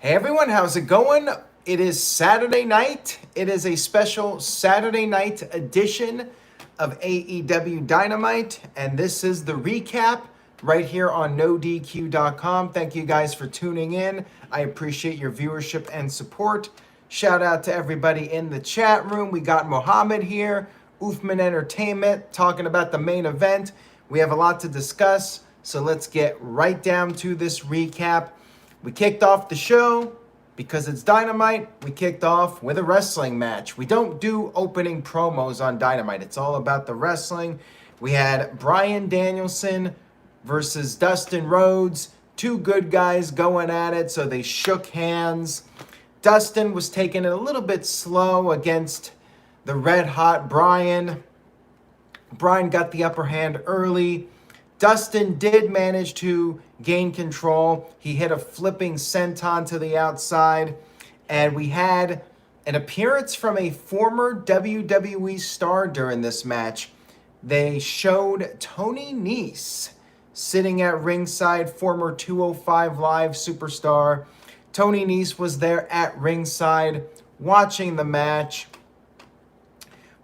Hey everyone, how's it going? It is Saturday night. It is a special Saturday night edition of AEW Dynamite, and this is the recap right here on NoDQ.com. Thank you guys for tuning in. I appreciate your viewership and support. Shout out to everybody in the chat room. We got Mohammed here, Uthman Entertainment, talking about the main event. We have a lot to discuss, so let's get right down to this recap. We kicked off the show because it's Dynamite. We kicked off with a wrestling match. We don't do opening promos on Dynamite. It's all about the wrestling. We had Bryan Danielson versus Dustin Rhodes. Two good guys going at it, so they shook hands. Dustin was taking it a little bit slow against the red-hot Bryan. Bryan got the upper hand early. Dustin did manage to gain control. He hit a flipping senton to the outside. And we had an appearance from a former WWE star during this match. They showed Tony Nese sitting at ringside, former 205 Live superstar. Tony Nese was there at ringside watching the match.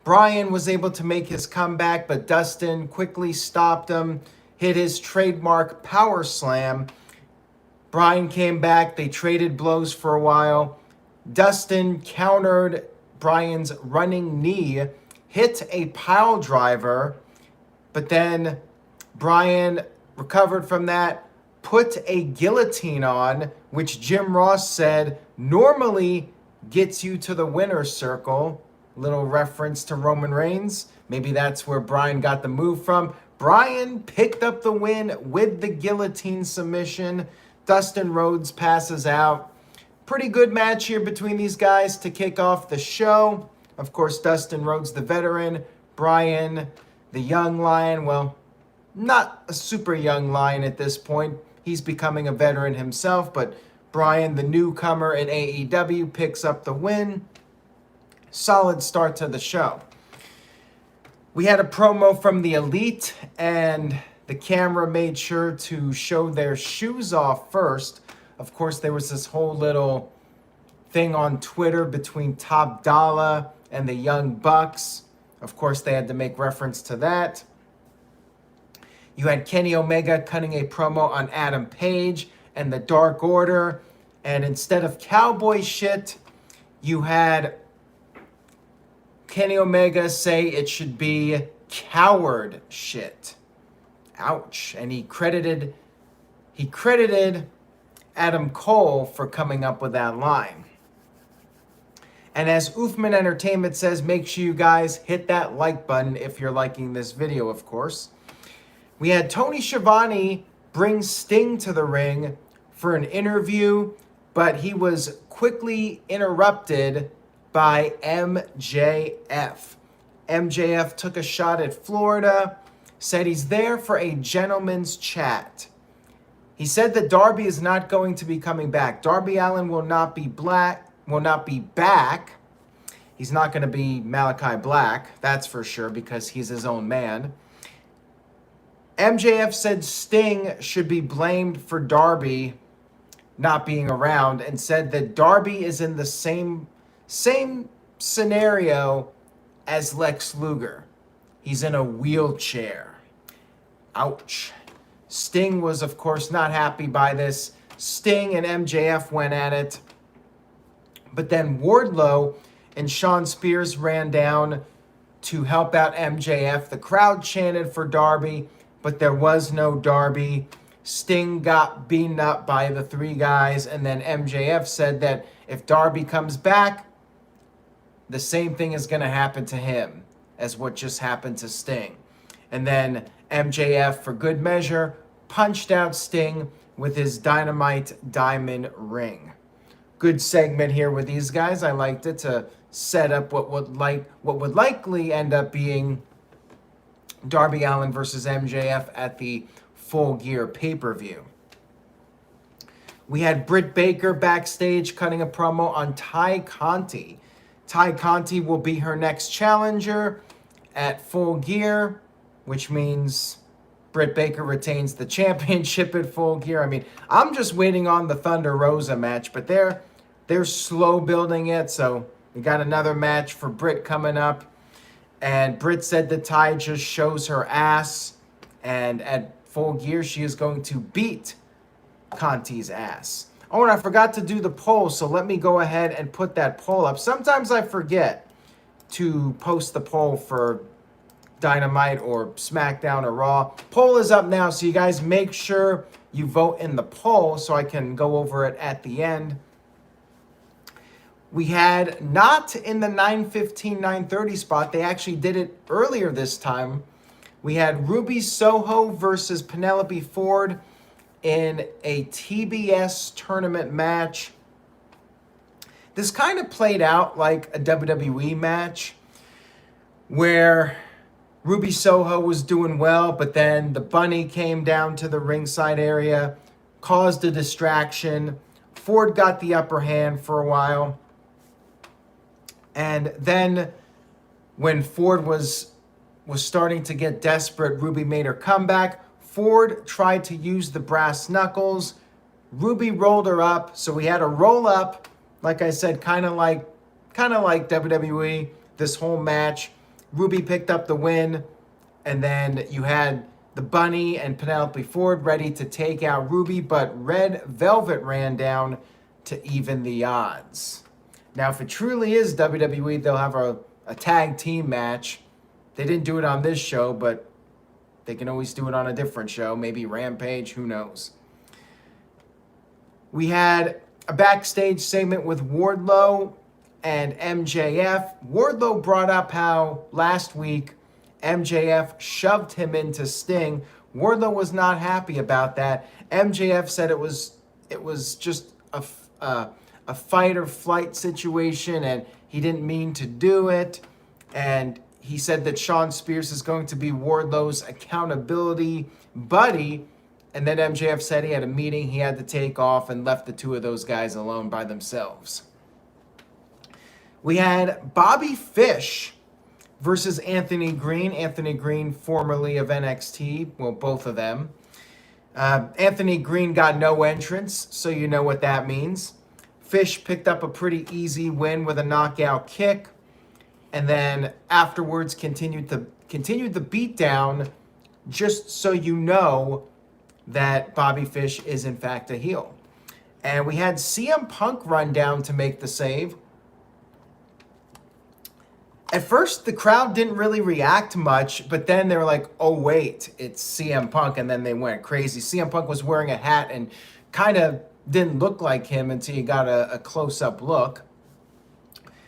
Bryan was able to make his comeback, but Dustin quickly stopped him, hit his trademark power slam. Bryan came back. They traded blows for a while. Dustin countered Bryan's running knee, hit a pile driver, but then Bryan recovered from that, put a guillotine on, which Jim Ross said normally gets you to the winner's circle. Little reference to Roman Reigns. Maybe that's where Bryan got the move from. Bryan picked up the win with the guillotine submission. Dustin Rhodes passes out. Pretty good match here between these guys to kick off the show. Of course, Dustin Rhodes, the veteran. Bryan, the young lion. Well, not a super young lion at this point. He's becoming a veteran himself, but Bryan, the newcomer in AEW, picks up the win. Solid start to the show. We had a promo from the Elite, and the camera made sure to show their shoes off first. Of course, there was this whole little thing on Twitter between Top Dollar and the Young Bucks. Of course, they had to make reference to that. You had Kenny Omega cutting a promo on Adam Page and the Dark Order. And instead of cowboy shit, you had Kenny Omega say it should be coward shit. Ouch. And he credited Adam Cole for coming up with that line. And as Uthman Entertainment says, make sure you guys hit that like button if you're liking this video, of course. We had Tony Schiavone bring Sting to the ring for an interview, but he was quickly interrupted by MJF. MJF took a shot at Florida, said he's there for a gentleman's chat. He said that Darby is not going to be coming back. Darby Allin will not be back. He's not going to be Malakai Black, that's for sure, because he's his own man. MJF said Sting should be blamed for Darby not being around and said that Darby is in the same scenario as Lex Luger. He's in a wheelchair. Ouch. Sting was, of course, not happy by this. Sting and MJF went at it. But then Wardlow and Shawn Spears ran down to help out MJF. The crowd chanted for Darby, but there was no Darby. Sting got beaten up by the three guys, and then MJF said that if Darby comes back, the same thing is going to happen to him as what just happened to Sting. And then MJF, for good measure, punched out Sting with his Dynamite Diamond ring. Good segment here with these guys. I liked it to set up what would likely end up being Darby Allin versus MJF at the Full Gear pay-per-view. We had Britt Baker backstage cutting a promo on Ty Conti. Ty Conti will be her next challenger at Full Gear, which means Britt Baker retains the championship at Full Gear. I mean, I'm just waiting on the Thunder Rosa match, but they're slow building it. So we got another match for Britt coming up. And Britt said the tie just shows her ass. And at Full Gear, she is going to beat Conti's ass. Oh, and I forgot to do the poll, so let me go ahead and put that poll up. Sometimes I forget to post the poll for Dynamite or SmackDown or Raw. Poll is up now, so you guys make sure you vote in the poll so I can go over it at the end. We had not in the 9:15, 9:30 spot. They actually did it earlier this time. We had Ruby Soho versus Penelope Ford in a TBS tournament match. This kind of played out like a WWE match where Ruby Soho was doing well, but then the bunny came down to the ringside area, caused a distraction. Ford got the upper hand for a while. And then when Ford was starting to get desperate, Ruby made her comeback. Ford tried to use the brass knuckles. Ruby rolled her up, so we had a roll up. Like I said, kind of like WWE. This whole match, Ruby picked up the win, and then you had the Bunny and Penelope Ford ready to take out Ruby, but Red Velvet ran down to even the odds. Now, if it truly is WWE, they'll have a tag team match. They didn't do it on this show, but they can always do it on a different show, maybe Rampage, who knows. We had a backstage segment with Wardlow and MJF. Wardlow brought up how last week MJF shoved him into Sting. Wardlow was not happy about that. MJF said it was just a fight or flight situation and he didn't mean to do it. And he said that Shawn Spears is going to be Wardlow's accountability buddy. And then MJF said he had a meeting he had to take off and left the two of those guys alone by themselves. We had Bobby Fish versus Anthony Green. Anthony Green, formerly of NXT. Well, both of them. Anthony Green got no entrance, so you know what that means. Fish picked up a pretty easy win with a knockout kick. And then afterwards continued the beatdown, just so you know that Bobby Fish is in fact a heel. And we had CM Punk run down to make the save. At first, the crowd didn't really react much, but then they were like, oh wait, it's CM Punk, and then they went crazy. CM Punk was wearing a hat and kind of didn't look like him until you got a close-up look.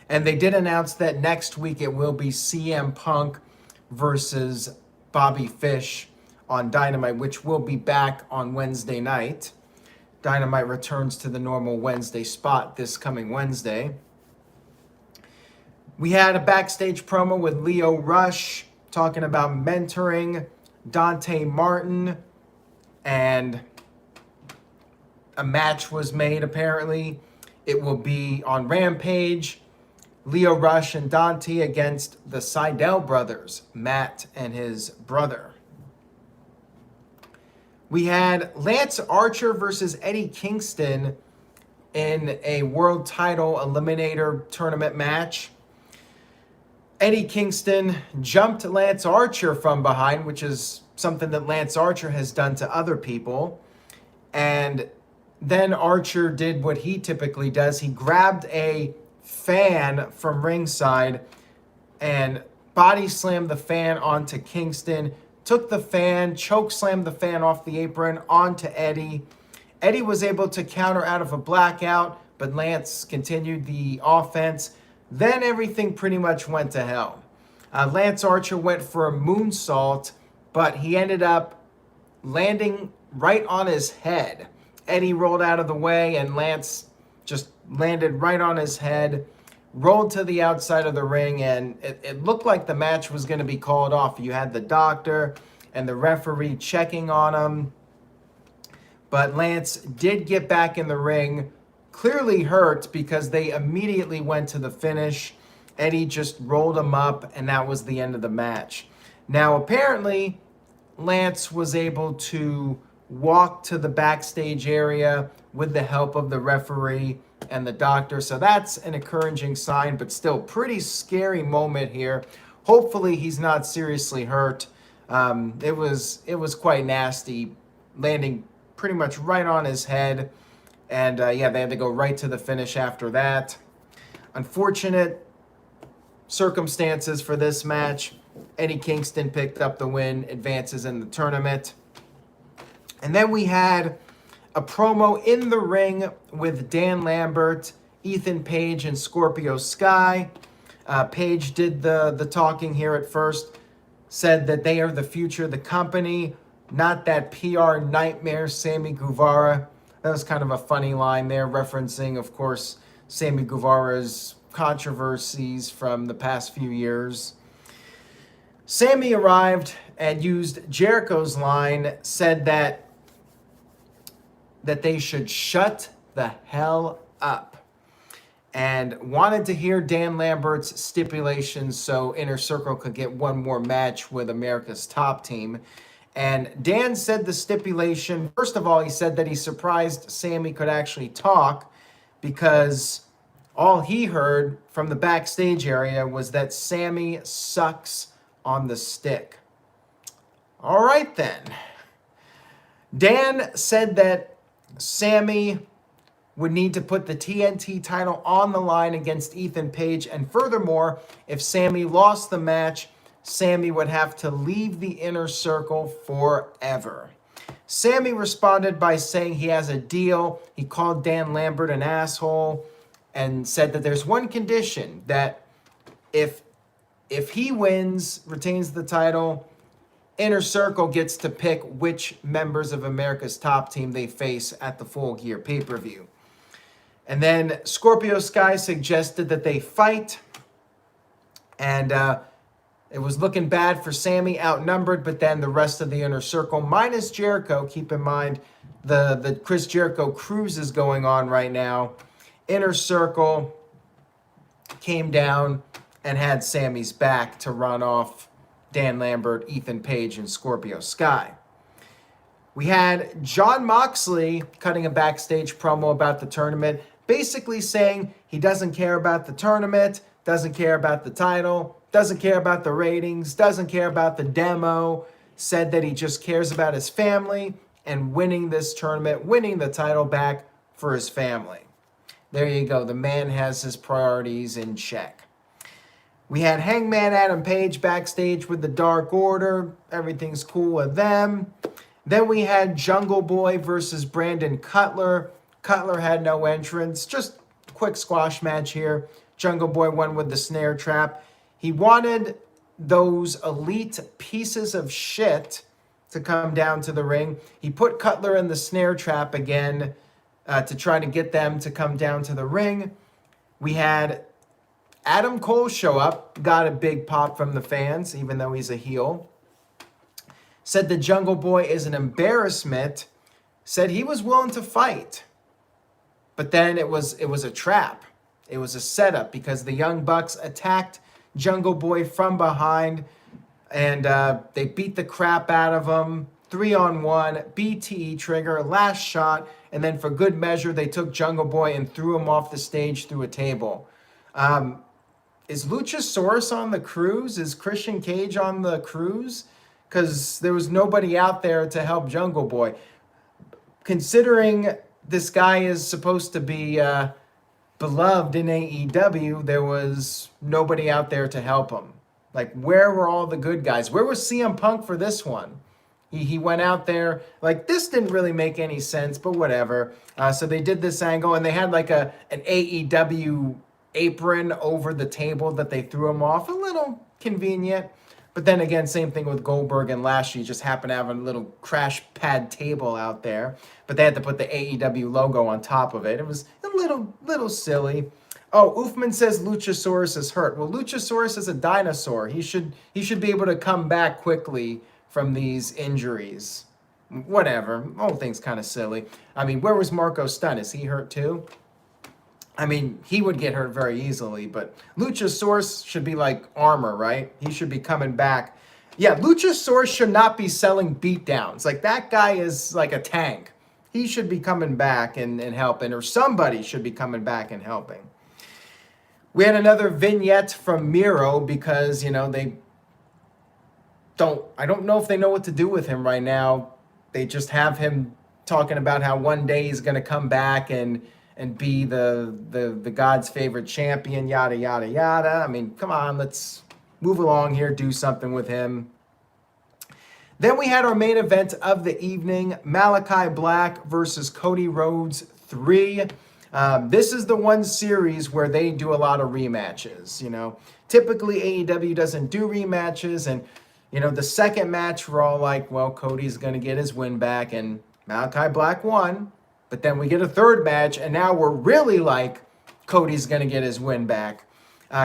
And they did announce that next week it will be CM Punk versus Bobby Fish on Dynamite, which will be back on Wednesday night. Dynamite returns to the normal Wednesday spot this coming Wednesday. We had a backstage promo with Lio Rush talking about mentoring Dante Martin, and a match was made apparently. It will be on Rampage. Lio Rush and Dante against the Seidel brothers, Matt and his brother. We had Lance Archer versus Eddie Kingston in a world title eliminator tournament match. Eddie Kingston jumped Lance Archer from behind, which is something that Lance Archer has done to other people. And then Archer did what he typically does. He grabbed a fan from ringside and body slammed the fan onto Kingston, took the fan, choke slammed the fan off the apron onto Eddie. Eddie was able to counter out of a blackout, but Lance continued the offense. Then everything pretty much went to hell. Lance Archer went for a moonsault, but he ended up landing right on his head. Eddie rolled out of the way, and Lance just landed right on his head, rolled to the outside of the ring, and it looked like the match was going to be called off. You had the doctor and the referee checking on him, but Lance did get back in the ring, clearly hurt because they immediately went to the finish. Eddie just rolled him up, and that was the end of the match. Now, apparently, Lance was able to walk to the backstage area with the help of the referee and the doctor. So that's an encouraging sign, but still pretty scary moment here. Hopefully he's not seriously hurt. It was quite nasty, landing pretty much right on his head. And yeah, they had to go right to the finish after that. Unfortunate circumstances for this match. Eddie Kingston picked up the win, advances in the tournament. And then we had a promo in the ring with Dan Lambert, Ethan Page, and Scorpio Sky. Page did the talking here at first, said that they are the future of the company, not that PR nightmare, Sammy Guevara. That was kind of a funny line there, referencing, of course, Sammy Guevara's controversies from the past few years. Sammy arrived and used Jericho's line, said that they should shut the hell up, and wanted to hear Dan Lambert's stipulations so Inner Circle could get one more match with America's Top Team. And Dan said the stipulation, first of all, he said that he's surprised Sammy could actually talk, because all he heard from the backstage area was that Sammy sucks on the stick. All right then. Dan said that Sammy would need to put the TNT title on the line against Ethan Page, and furthermore, if Sammy lost the match, Sammy would have to leave the Inner Circle forever. Sammy responded by saying he has a deal. He called Dan Lambert an asshole and said that there's one condition, that if he wins, retains the title, Inner Circle gets to pick which members of America's Top Team they face at the Full Gear pay-per-view. And then Scorpio Sky suggested that they fight, and it was looking bad for Sammy, outnumbered, but then the rest of the Inner Circle, minus Jericho, keep in mind the Chris Jericho cruise is going on right now, Inner Circle came down and had Sammy's back to run off Dan Lambert, Ethan Page, and Scorpio Sky. We had Jon Moxley cutting a backstage promo about the tournament, basically saying he doesn't care about the tournament, doesn't care about the title, doesn't care about the ratings, doesn't care about the demo, said that he just cares about his family and winning this tournament, winning the title back for his family. There you go. The man has his priorities in check. We had Hangman Adam Page backstage with the Dark Order. Everything's cool with them. Then we had Jungle Boy versus Brandon Cutler. Cutler had no entrance. Just a quick squash match here. Jungle Boy won with the snare trap. He wanted those elite pieces of shit to come down to the ring. He put Cutler in the snare trap again to try to get them to come down to the ring. We had Adam Cole show up, got a big pop from the fans, even though he's a heel. Said the Jungle Boy is an embarrassment. Said he was willing to fight. But then it was a trap. It was a setup because the Young Bucks attacked Jungle Boy from behind, and they beat the crap out of him. 3-on-1, BTE trigger, last shot, and then for good measure, they took Jungle Boy and threw him off the stage through a table. Is Luchasaurus on the cruise? Is Christian Cage on the cruise? Because there was nobody out there to help Jungle Boy. Considering this guy is supposed to be beloved in AEW, there was nobody out there to help him. Like, where were all the good guys? Where was CM Punk for this one? He went out there, like, this didn't really make any sense, but whatever. So they did this angle, and they had like an AEW apron over the table that they threw him off. A little convenient. But then again, same thing with Goldberg and Lashley. Just happened to have a little crash pad table out there. But they had to put the AEW logo on top of it. It was a little silly. Oh, Uthman says Luchasaurus is hurt. Well, Luchasaurus is a dinosaur. He should be able to come back quickly from these injuries. Whatever. The whole thing's kind of silly. I mean, where was Marco Stunt? Is he hurt too? I mean, he would get hurt very easily, but Luchasaurus should be like armor, right? He should be coming back Yeah, Luchasaurus should not be selling beatdowns. Like, that guy is like a tank. He should be coming back and helping, or somebody should be coming back and helping. We had another vignette from Miro because, I don't know if they know what to do with him right now. They just have him talking about how one day he's going to come back and be the God's favorite champion, yada, yada, yada. I mean, come on, let's move along here, do something with him. Then we had our main event of the evening, Malakai Black versus Cody Rhodes 3. This is the one series where they do a lot of rematches. Typically AEW doesn't do rematches, and the second match we're all like, well, Cody's going to get his win back, and Malakai Black won. But then we get a third match, and now we're really like, Cody's going to get his win back.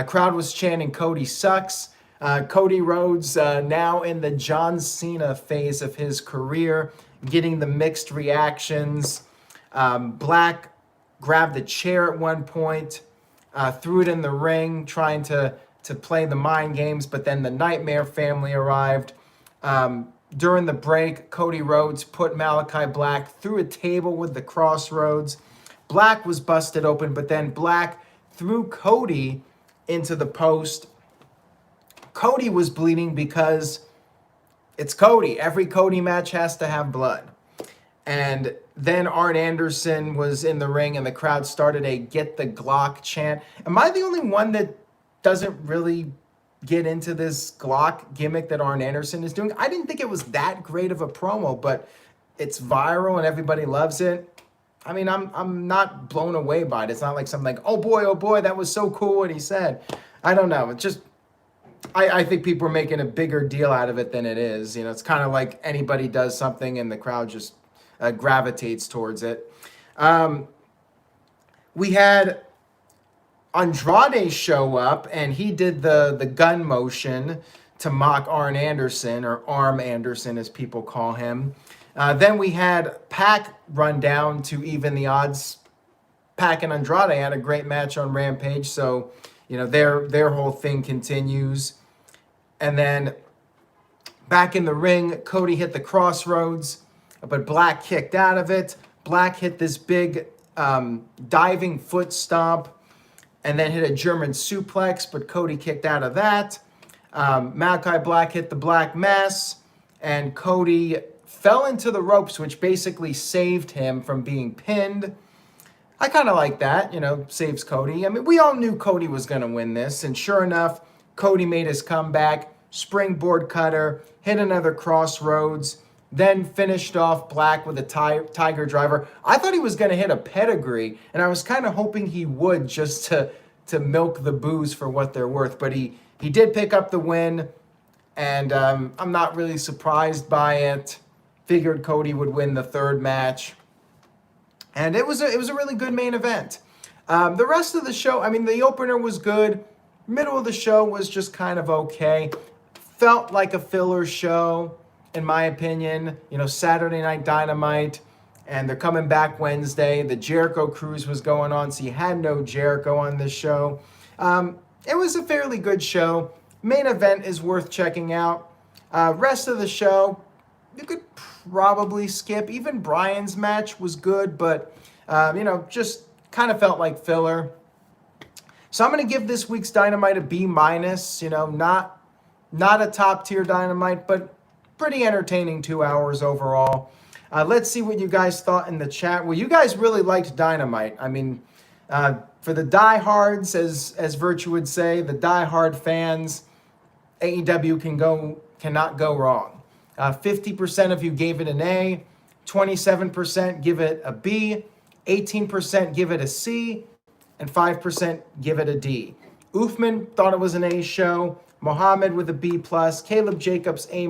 Crowd was chanting, Cody sucks. Cody Rhodes now in the John Cena phase of his career, getting the mixed reactions. Black grabbed the chair at one point, threw it in the ring, trying to play the mind games, but then the Nightmare family arrived. During the break, Cody Rhodes put Malakai Black through a table with the crossroads. Black was busted open, but then Black threw Cody into the post. Cody was bleeding because it's Cody. Every Cody match has to have blood. And then Arn Anderson was in the ring and the crowd started a "Get the Glock" chant. Am I the only one that doesn't really get into this Glock gimmick that Arn Anderson is doing? I didn't think it was that great of a promo, but it's viral and everybody loves it. I mean, I'm not blown away by it. It's not like something like, oh boy, that was so cool what he said. I don't know. It's just, I think people are making a bigger deal out of it than it is. It's kind of like anybody does something and the crowd just gravitates towards it. We had Andrade show up, and he did the gun motion to mock Arn Anderson, or Arm Anderson as people call him. Then we had Pac run down to even the odds. Pac and Andrade had a great match on Rampage, so their whole thing continues. And then back in the ring, Cody hit the crossroads, but Black kicked out of it. Black hit this big diving foot stomp and then hit a German suplex, but Cody kicked out of that. Malakai Black hit the Black Mass, and Cody fell into the ropes, which basically saved him from being pinned. I kind of like that, saves Cody. I mean, we all knew Cody was going to win this, and sure enough, Cody made his comeback, springboard cutter, hit another crossroads, then finished off Black with a tiger driver. I thought he was going to hit a pedigree, and I was kind of hoping he would, just to milk the boos for what they're worth. But he did pick up the win, and I'm not really surprised by it. Figured Cody would win the third match. And it was a really good main event. The rest of the show, I mean, the opener was good. Middle of the show was just kind of okay. Felt like a filler show, in my opinion. Saturday Night Dynamite, and they're coming back Wednesday. The Jericho Cruise was going on, so you had no Jericho on this show. It was a fairly good show. Main event is worth checking out. Rest of the show, you could probably skip. Even Bryan's match was good, but just kind of felt like filler. So I'm going to give this week's Dynamite a B-. Not a top tier Dynamite, but pretty entertaining 2 hours overall. Let's see what you guys thought in the chat. Well, you guys really liked Dynamite. I mean, for the diehards, as Virtue would say, the diehard fans, AEW cannot go wrong. 50% of you gave it an A, 27% give it a B, 18% give it a C, and 5% give it a D. Uthman thought it was an A show. Mohammed with a B+, Caleb Jacobs A-,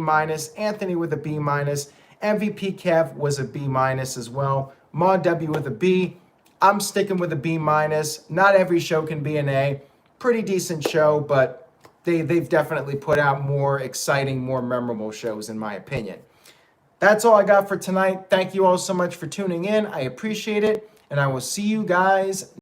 Anthony with a B-, MVP Kev was a B- as well. Maud W with a B. I'm sticking with a B-. Not every show can be an A. Pretty decent show, but they've definitely put out more exciting, more memorable shows, in my opinion. That's all I got for tonight. Thank you all so much for tuning in. I appreciate it, and I will see you guys